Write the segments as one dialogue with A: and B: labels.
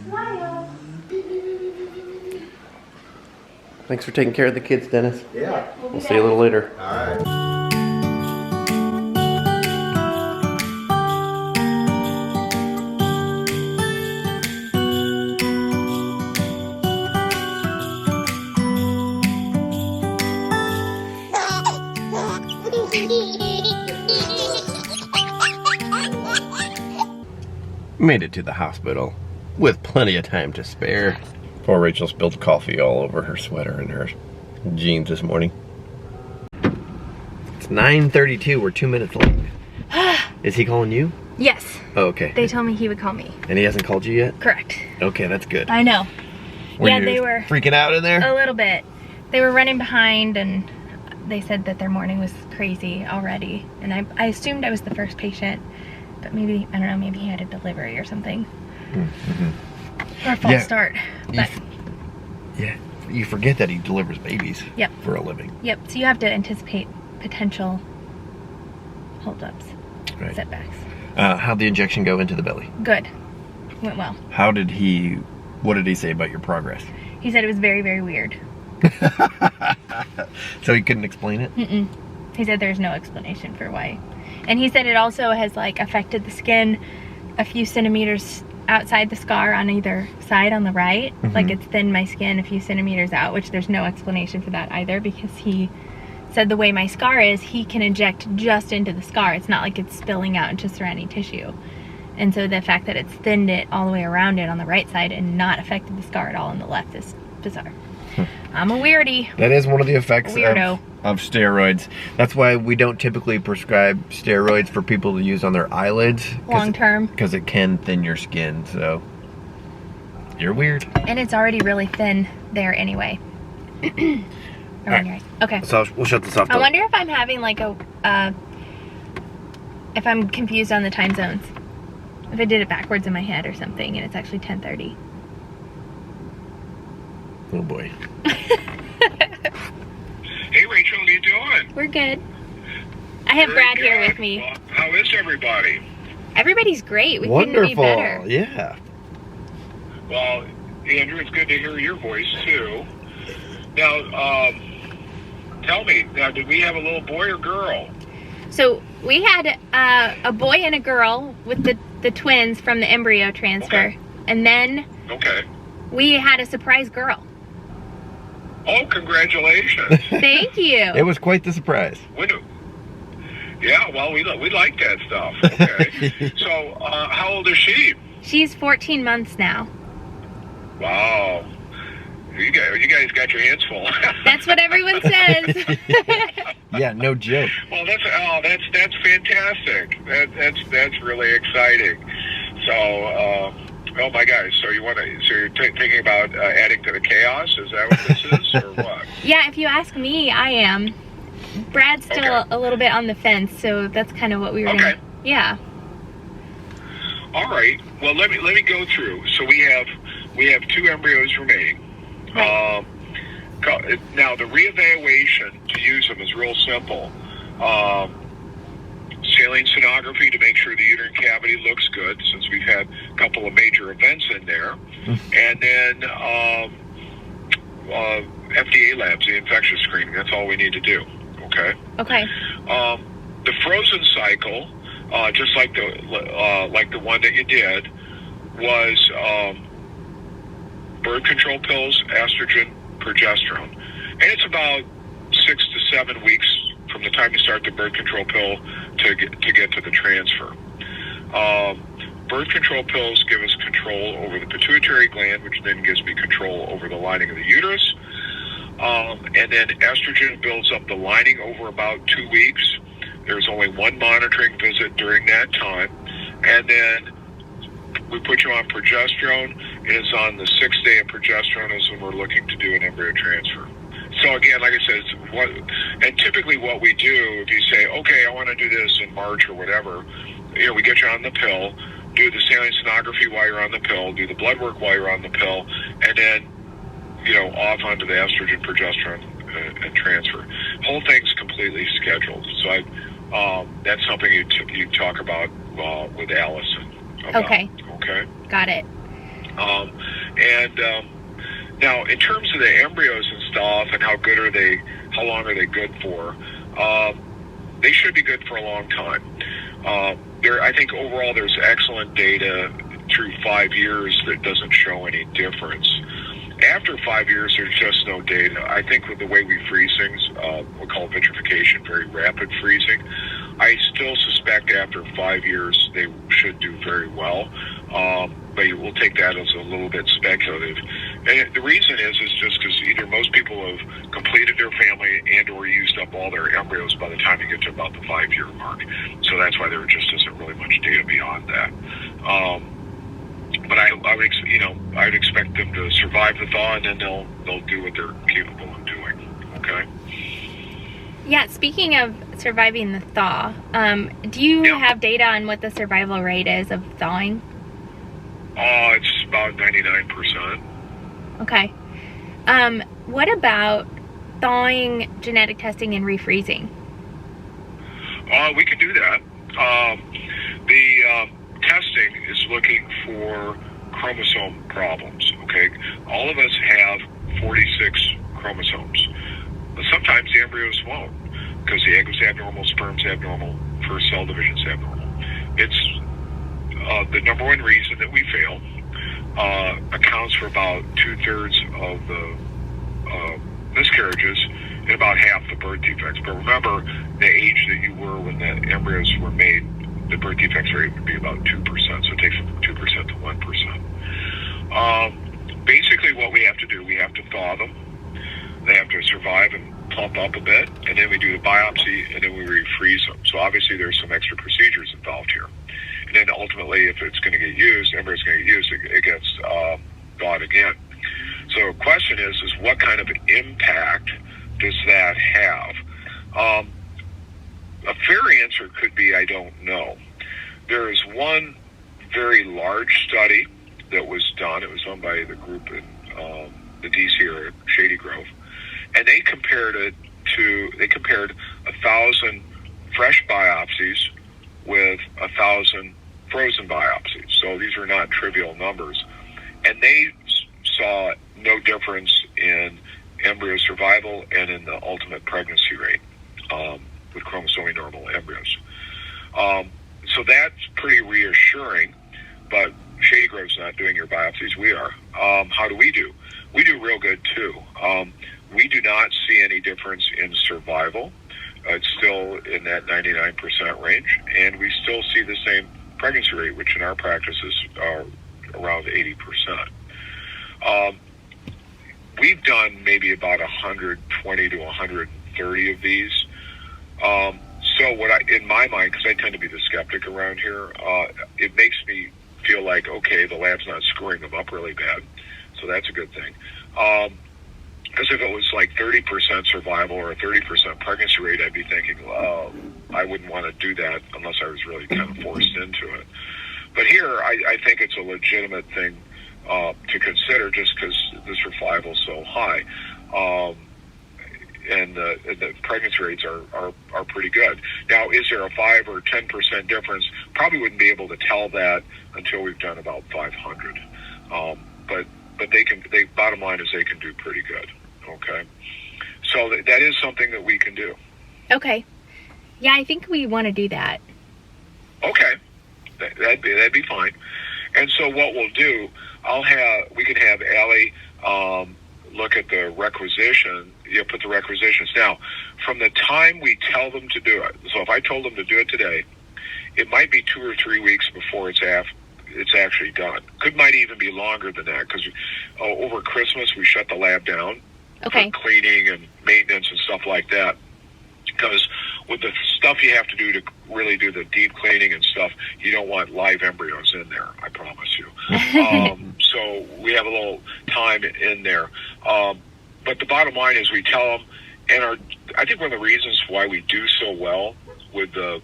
A: Smile.
B: Thanks for taking care of the kids, Dennis.
C: Yeah.
B: We'll see you a little later.
C: All right.
B: Made it to the hospital with plenty of time to spare. Poor Rachel spilled coffee all over her sweater and her jeans this morning. It's 9:32. We're 2 minutes late. Is he calling you?
A: Yes.
B: Oh, okay.
A: They told me he would call me.
B: And he hasn't called you yet?
A: Correct.
B: Okay, that's good.
A: I know.
B: Yeah,
A: they were
B: freaking out in there?
A: a little bit. They were running behind, and they said that their morning was crazy already. And I assumed I was the first patient, but maybe, I don't know, maybe he had a delivery or something. Or a false start. But
B: You forget that he delivers babies
A: Yep.
B: for a living.
A: Yep, so you have to anticipate potential holdups,
B: Right.
A: setbacks.
B: How'd the injection go into the belly?
A: Good. Went well.
B: What did he say about your progress?
A: He said it was very, very weird.
B: So he couldn't explain it?
A: Mm-mm. He said there's no explanation for why. And he said it also has like affected the skin a few centimeters outside the scar on either side on the right. Like it's thinned my skin a few centimeters out, which there's no explanation for that either, because he said the way my scar is, he can inject just into the scar. It's not like it's spilling out into surrounding tissue. And so the fact that it's thinned it all the way around it on the right side and not affected the scar at all on the left is bizarre. I'm a weirdie.
B: That is one of the effects
A: Weirdo.
B: of steroids. That's why we don't typically prescribe steroids for people to use on their eyelids.
A: Long term.
B: Because it can thin your skin, so you're weird.
A: And it's already really thin there anyway. Around your eyes. Okay.
B: So we'll shut this off.
A: I wonder if I'm having like if I'm confused on the time zones. If I did it backwards in my head or something and it's actually 10:30.
B: Oh boy.
D: Hey Rachel, how you doing?
A: We're good. I have
D: Very
A: Brad here
D: good.
A: with me.
D: Well, how is everybody?
A: Everybody's great. We couldn't
B: Wonderful.
A: be better.
B: Yeah.
D: Well, Andrew, it's good to hear your voice too. Now, tell me, now did we have a little boy or girl?
A: So we had a boy and a girl with the twins from the embryo transfer.
D: Okay.
A: And then
D: Okay.
A: we had a surprise girl.
D: Oh, congratulations.
A: Thank you.
B: It was quite the surprise.
D: Yeah, well, we like that stuff. Okay. So, how old is she?
A: She's 14 months now.
D: Wow. You guys got your hands full.
A: That's what everyone says.
B: Yeah, no joke.
D: Well, that's fantastic. That's really exciting. So, oh my gosh! So you're thinking about adding to the chaos? Is that what this is, or what?
A: Yeah, if you ask me, I am. Brad's still
D: Okay.
A: a little bit on the fence, so that's kind of what we were.
D: Okay.
A: Yeah.
D: All right. Well, let me go through. So we have 2 embryos remaining.
A: Right.
D: Now the reevaluation to use them is real simple. Saline sonography to make sure the uterine cavity looks good, since we've had a couple of major events in there, and then FDA labs, the infectious screening. That's all we need to do. Okay.
A: Okay.
D: The frozen cycle, just like the one that you did, was birth control pills, estrogen, progesterone, and it's about 6 to 7 weeks from the time you start the birth control pill to get to the transfer. Birth control pills give us control over the pituitary gland, which then gives me control over the lining of the uterus. And then estrogen builds up the lining over about 2 weeks. There's only one monitoring visit during that time. And then we put you on progesterone. It is on the 6th day of progesterone is when we're looking to do an embryo transfer. So again, like I said, and typically what we do, if you say, okay, I want to do this in March or whatever, we get you on the pill, do the saline sonography while you're on the pill, do the blood work while you're on the pill, and then, off onto the estrogen, progesterone, and transfer. Whole thing's completely scheduled. So that's something you talk about with Allison.
A: Okay.
D: Okay.
A: Got it.
D: Now, in terms of the embryos and stuff and how long are they good for, they should be good for a long time. I think overall there's excellent data through 5 years that doesn't show any difference. After 5 years, there's just no data. I think with the way we freeze things, we call vitrification, very rapid freezing. I still suspect after 5 years they should do very well, but we'll take that as a little bit speculative. And the reason is just because either most people have completed their family and or used up all their embryos by the time you get to about the 5-year mark. So that's why there just isn't really much data beyond that. But I'd expect them to survive the thaw, and then they'll do what they're capable of doing. Okay.
A: Yeah. Speaking of surviving the thaw, do you have data on what the survival rate is of thawing?
D: It's about 99%.
A: Okay. What about thawing, genetic testing, and refreezing?
D: We could do that. The testing is looking for chromosome problems, okay? All of us have 46 chromosomes. But sometimes the embryos won't, because the egg was abnormal, sperm's abnormal, first cell division's abnormal. It's the number one reason that we fail. Accounts for about 2/3 of the miscarriages and about half the birth defects. But remember, the age that you were when the embryos were made, the birth defects rate would be about 2%, so it takes from 2% to 1%. Basically what we have to do, we have to thaw them. They have to survive and plump up a bit, and then we do the biopsy, and then we refreeze them. So obviously there's some extra procedures involved here. And then ultimately, if it's going to get used, embryo's going to get used, it gets thawed again. So the question is what kind of impact does that have? A fair answer could be, I don't know. There is one very large study that was done. It was done by the group in the DC area, Shady Grove, and they compared 1,000 fresh biopsies with 1,000 frozen biopsies. So these are not trivial numbers, and they saw no difference in embryo survival and in the ultimate pregnancy rate with chromosomally normal embryos. So that's pretty reassuring, but Shady Grove's not doing your biopsies. We are. How do? We do real good too. We do not see any difference in survival. It's still in that 99% range, and we still see the same pregnancy rate, which in our practices are around 80%. We've done maybe about 120 to 130 of these. So in my mind, because I tend to be the skeptic around here, it makes me feel like, okay, the lab's not screwing them up really bad. So that's a good thing. Because if it was like 30% survival or a 30% pregnancy rate, I'd be thinking, well, I wouldn't want to do that unless I was really kind of forced into it. But here, I think it's a legitimate thing to consider just because the survival is so high. And the pregnancy rates are pretty good. Now, is there a 5 or 10% difference? Probably wouldn't be able to tell that until we've done about 500. But they can. Bottom line is they can do pretty good. Okay, so that is something that we can do.
A: Okay, yeah, I think we want to do that.
D: Okay, that'd be fine. And so what we'll do, we can have Allie look at the requisition. Put the requisitions. Now, from the time we tell them to do it, so if I told them to do it today, it might be 2 or 3 weeks before it's actually done. Might even be longer than that, because over Christmas we shut the lab down for cleaning and maintenance and stuff like that. Because with the stuff you have to do to really do the deep cleaning and stuff, you don't want live embryos in there, I promise you. So we have a little time in there. But the bottom line is we tell them, and I think one of the reasons why we do so well with the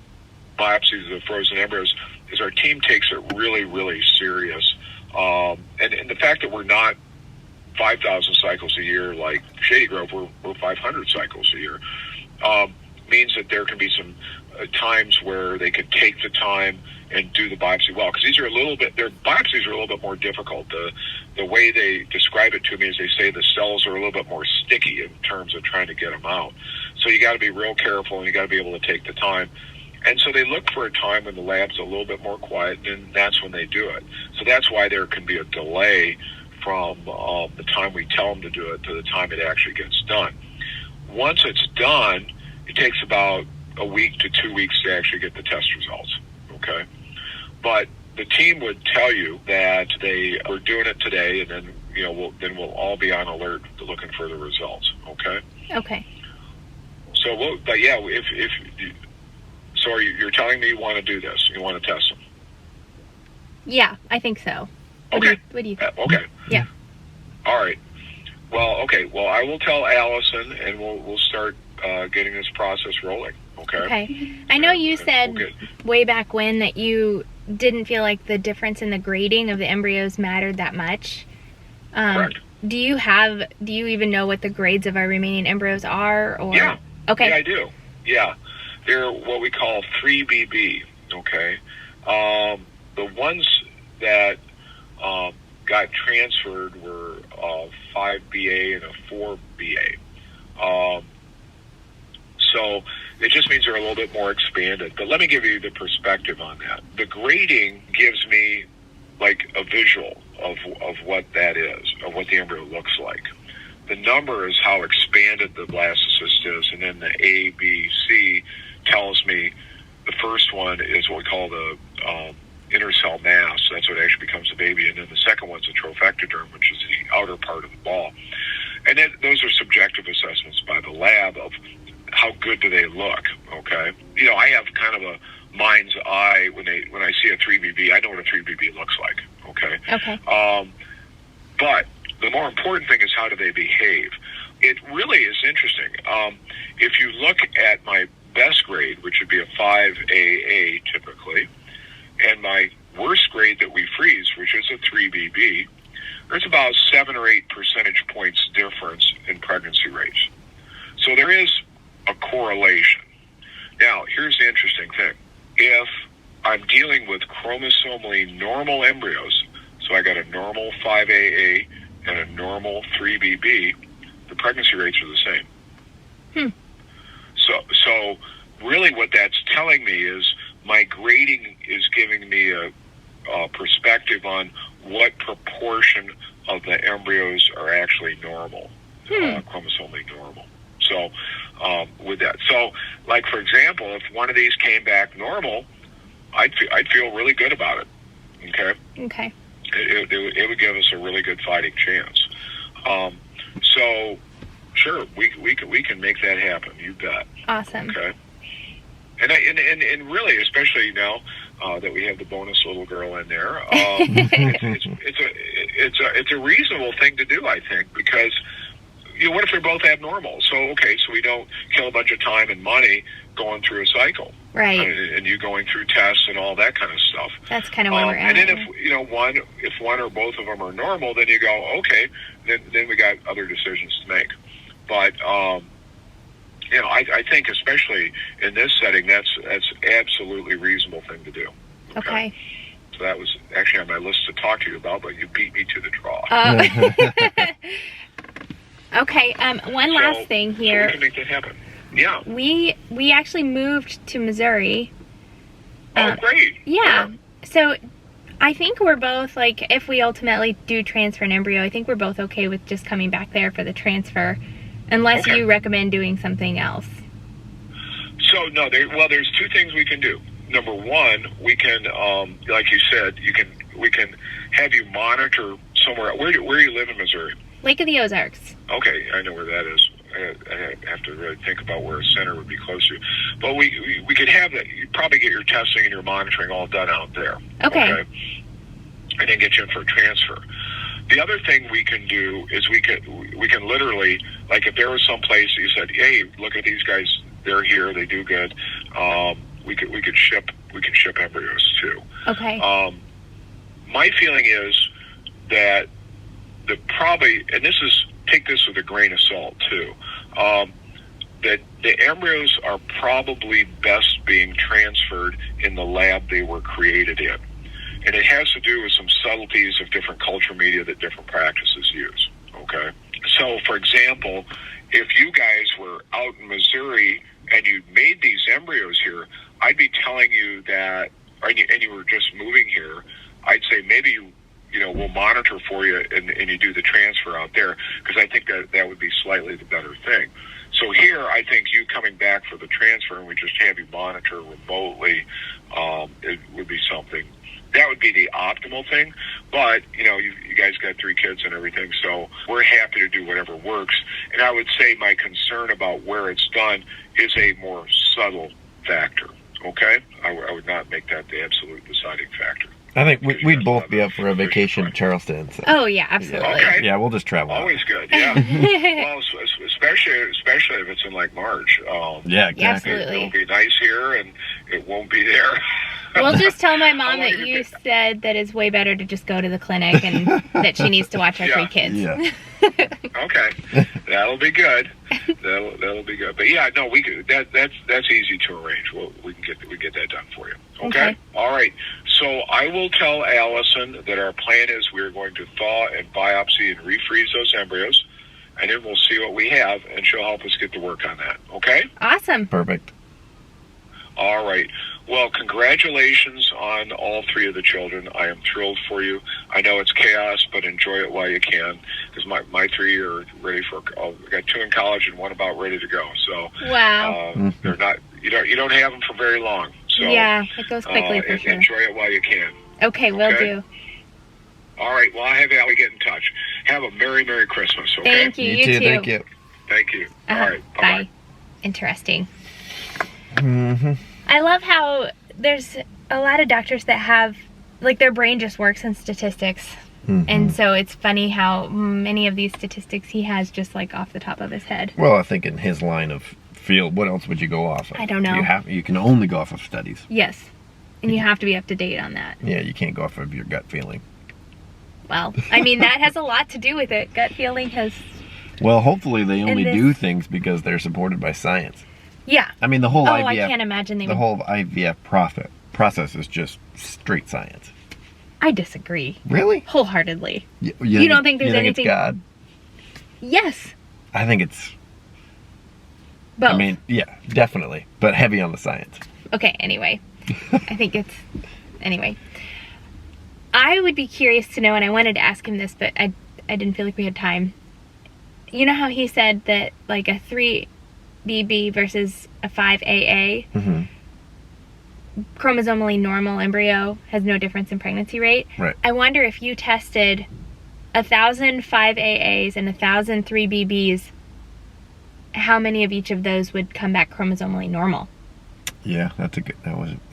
D: biopsies of the frozen embryos is our team takes it really, really serious. And the fact that we're not 5,000 cycles a year like Shady Grove, we're 500 cycles a year, means that there can be some times where they could take the time and do the biopsy well, because their biopsies are a little bit more difficult. The way they describe it to me is they say the cells are a little bit more sticky in terms of trying to get them out. So you got to be real careful, and you got to be able to take the time. And so they look for a time when the lab's a little bit more quiet, and that's when they do it. So that's why there can be a delay from the time we tell them to do it to the time it actually gets done. Once it's done, it takes about a week to 2 weeks to actually get the test results, okay? But the team would tell you that they are doing it today, and then we'll all be on alert looking for the results, okay?
A: Okay.
D: So, so you're telling me you want to do this? You want to test them?
A: Yeah, I think so. What do you think?
D: Okay.
A: Yeah.
D: All right. Well, okay. Well, I will tell Allison, and we'll start getting this process rolling. Okay.
A: Okay. I know you said way back when that you didn't feel like the difference in the grading of the embryos mattered that much.
D: Correct.
A: Do you even know what the grades of our remaining embryos are? Or
D: yeah.
A: Okay.
D: Yeah, I do. Yeah. They're what we call 3BB. Okay. The ones that got transferred were 5BA and a 4BA. So it just means they're a little bit more expanded. But let me give you the perspective on that. The grading gives me like a visual of what that is, of what the embryo looks like. The number is how expanded the blastocyst is, and then the A, B, C tells me the first one is what we call the inner cell mass. That's what actually becomes a baby. And then the second one's a trophectoderm, which is the outer part of the ball. And then those are subjective assessments by the lab of how good do they look, okay? I have kind of a mind's eye when I see a 3BB. I know what a 3BB looks like, okay?
A: Okay.
D: But the more important thing is how do they behave. It really is interesting. If you look at my best grade, which would be a 5AA typically, and my worst grade that we freeze, which is a 3BB, there's about 7 or 8 percentage points difference in pregnancy rates. So there is a correlation. Now, here's the interesting thing. If I'm dealing with chromosomally normal embryos, so I got a normal 5AA and a normal 3BB, the pregnancy rates are the same. So really what that's telling me is my grading is giving me a perspective on what proportion of the embryos are actually normal, chromosomally normal. So with that, so like for example, if one of these came back normal, I'd feel really good about it. Okay.
A: Okay.
D: It would give us a really good fighting chance. So sure, we can make that happen. You bet.
A: Awesome.
D: Okay. And really, especially now that we have the bonus little girl in there, it's a reasonable thing to do, I think, because what if they're both abnormal? So we don't kill a bunch of time and money going through a cycle,
A: right?
D: And you going through tests and all that kind of stuff.
A: That's kind of where we're at.
D: And then if one or both of them are normal, then you go then we got other decisions to make. But I think especially in this setting, that's absolutely reasonable thing to do.
A: Okay.
D: So that was actually on my list to talk to you about, but you beat me to the draw.
A: Okay. One last thing here.
D: So we can make that happen. Yeah.
A: We actually moved to Missouri.
D: Oh, great.
A: Yeah. So I think we're both, like, if we ultimately do transfer an embryo, I think we're both okay with just coming back there for the transfer, unless you recommend doing something else.
D: So, no, there's two things we can do. Number one, we can, like you said, we can have you monitor somewhere. Where do you live in Missouri?
A: Lake of the Ozarks.
D: Okay, I know where that is. I have to really think about where a center would be close to. But we could have that. You'd probably get your testing and your monitoring all done out there.
A: Okay.
D: And then get you in for a transfer. The other thing we can do is we can literally, like if there was some place you said, hey, look at these guys, they're here, they do good. We could ship embryos too.
A: Okay.
D: My feeling is that take this with a grain of salt too. that the embryos are probably best being transferred in the lab they were created in. And it has to do with some subtleties of different culture media that different practices use, okay? So, for example, if you guys were out in Missouri and you made these embryos here, I'd be telling you that, and you were just moving here, I'd say maybe we'll monitor for you and you do the transfer out there, because I think that would be slightly the better thing. So here, I think you coming back for the transfer and we just have you monitor remotely, it would be something. That would be the optimal thing. But, you guys got 3 kids and everything, so we're happy to do whatever works. And I would say my concern about where it's done is a more subtle factor, okay? I would not make that the absolute deciding factor.
B: I think we'd both be up for a vacation to Charleston. So.
A: Oh, yeah, absolutely.
D: Okay.
B: Yeah, we'll just travel.
D: Always good, yeah. Well, especially if it's in like March.
B: Yeah, exactly.
A: Absolutely.
D: It'll be nice here, and it won't be there.
A: We'll just tell my mom that you said that it's way better to just go to the clinic and that she needs to watch our 3 kids.
B: Yeah.
D: Okay, that'll be good. That'll be good. But yeah, no, we could. That's easy to arrange. We can get that done for you. Okay. All right. So I will tell Allison that our plan is we're going to thaw and biopsy and refreeze those embryos, and then we'll see what we have, and she'll help us get to work on that. Okay.
A: Awesome.
B: Perfect.
D: All right. Well, congratulations on all 3 of the children. I am thrilled for you. I know it's chaos, but enjoy it while you can, because my 3 are ready for. I got 2 in college and 1 about ready to go. So
A: wow,
D: they're not. You don't have them for very long. So
A: yeah, it goes quickly for sure.
D: Enjoy it while you can.
A: Okay, will do.
D: All right. Well, I'll have Allie get in touch. Have a Merry Christmas. Okay.
A: Thank you. You too.
B: Thank you.
D: Thank you. All right.
A: Bye. Interesting.
B: Mm-hmm.
A: I love how there's a lot of doctors that have, like, their brain just works in statistics.
B: Mm-hmm.
A: And so it's funny how many of these statistics he has just, like, off the top of his head.
B: Well, I think in his line of field, what else would you go off of?
A: I don't know.
B: You can only go off of studies.
A: Yes. And you have to be up to date on that.
B: Yeah, you can't go off of your gut feeling.
A: Well, I mean, that has a lot to do with it. Gut feeling has...
B: Well, hopefully they only do things because they're supported by science.
A: Yeah.
B: I mean, the whole IVF...
A: I can't imagine they
B: The whole IVF process is just straight science.
A: I disagree.
B: Really?
A: Wholeheartedly.
B: You
A: don't think there's anything...
B: It's God?
A: Yes.
B: I think it's...
A: Both.
B: I mean, yeah, definitely. But heavy on the science.
A: Okay, anyway. I think it's... Anyway. I would be curious to know, and I wanted to ask him this, but I didn't feel like we had time. You know how he said that, like, a 3BB versus a 5AA,
B: mm-hmm.
A: chromosomally normal embryo has no difference in pregnancy rate?
B: Right.
A: I wonder if you tested 1,000 5AAs and 1,000 3BBs, how many of each of those would come back chromosomally normal?
B: Yeah, that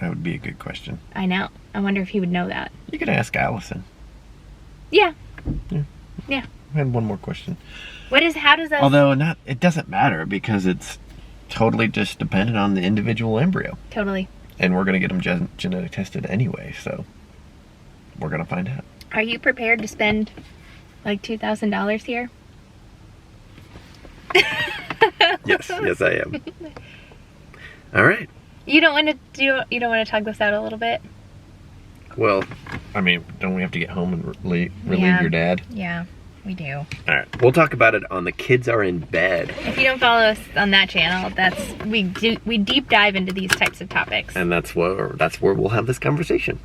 B: would be a good question.
A: I know. I wonder if he would know that.
B: You could ask Allison.
A: Yeah.
B: I had one more question.
A: How does that...
B: Although it doesn't matter because it's totally just dependent on the individual embryo.
A: Totally.
B: And we're going to get them genetic tested anyway, so we're going to find out.
A: Are you prepared to spend like $2,000 here?
B: Yes, I am. All right.
A: You don't want to tug this out a little bit?
B: Well, I mean, don't we have to get home and relieve your dad?
A: Yeah, we do.
B: All right, we'll talk about it on The Kids Are in Bed.
A: If you don't follow us on that channel, we deep dive into these types of topics.
B: And that's where we'll have this conversation.